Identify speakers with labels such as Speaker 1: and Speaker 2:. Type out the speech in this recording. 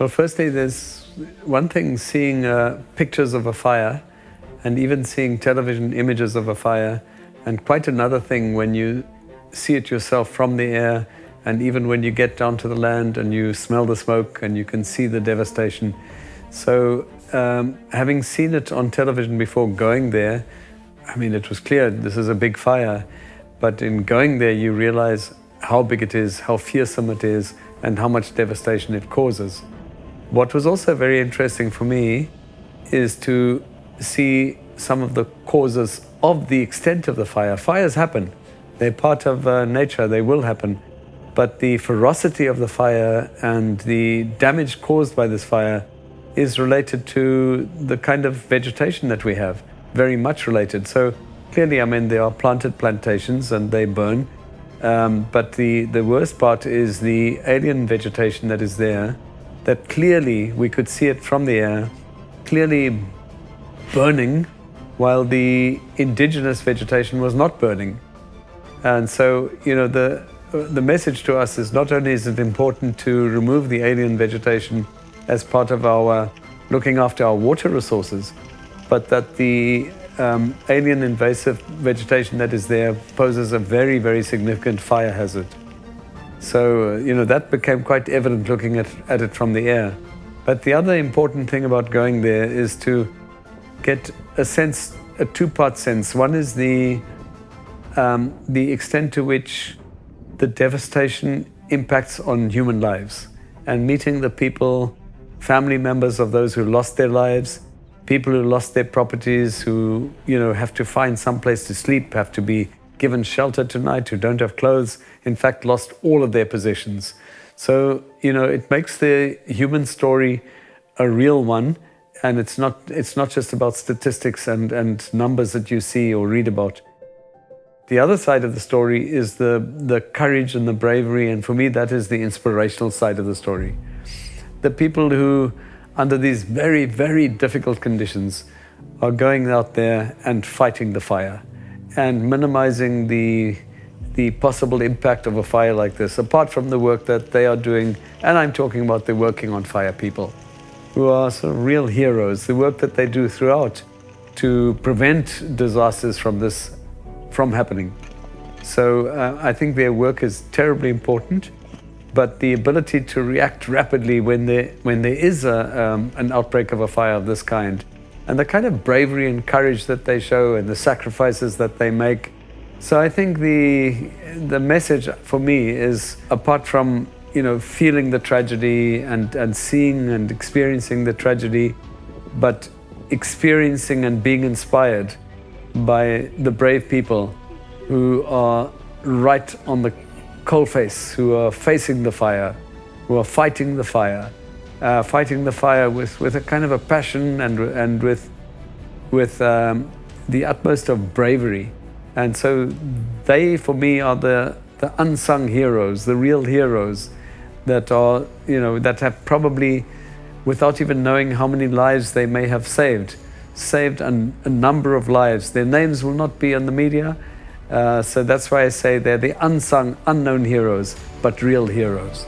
Speaker 1: Well, firstly, there's one thing seeing pictures of a fire and even seeing television images of a fire, and quite another thing when you see it yourself from the air, and even when you get down to the land and you smell the smoke and you can see the devastation. So having seen it on television before going there, I mean, it was clear this is a big fire, but in going there you realize how big it is, how fearsome it is, and how much devastation it causes. What was also very interesting for me is to see some of the causes of the extent of the fire. Fires happen. They're part of nature. They will happen. But the ferocity of the fire and the damage caused by this fire is related to the kind of vegetation that we have, very much related. So clearly, I mean, there are planted plantations and they burn. But the worst part is the alien vegetation that is there, that clearly we could see it from the air, clearly burning, while the indigenous vegetation was not burning. And so, you know, the message to us is not only is it important to remove the alien vegetation as part of our looking after our water resources, but that the alien invasive vegetation that is there poses a very, very significant fire hazard. So, you know, that became quite evident looking at it from the air. But the other important thing about going there is to get a sense, a two-part sense. One is the extent to which the devastation impacts on human lives, and meeting the people, family members of those who lost their lives, people who lost their properties, who, you know, have to find some place to sleep, have to be given shelter tonight, who don't have clothes, in fact lost all of their possessions. So, you know, it makes the human story a real one, and it's not just about statistics and numbers that you see or read about. The other side of the story is the courage and the bravery, and for me that is the inspirational side of the story. The people who, under these very, very difficult conditions, are going out there and fighting the fire and minimizing the possible impact of a fire like this, apart from the work that they are doing. And I'm talking about the working on fire people, who are sort of real heroes, the work that they do throughout to prevent disasters from happening. So I think their work is terribly important, but the ability to react rapidly when there is an outbreak of a fire of this kind, and the kind of bravery and courage that they show and the sacrifices that they make. So I think the message for me is, apart from, you know, feeling the tragedy and seeing and experiencing the tragedy, but experiencing and being inspired by the brave people who are right on the coalface, who are facing the fire, who are fighting the fire with a kind of a passion and with the utmost of bravery. And so they, for me, are the unsung heroes, the real heroes that are, you know, that have probably, without even knowing how many lives they may have saved a number of lives. Their names will not be in the media, so that's why I say they're the unsung, unknown heroes, but real heroes.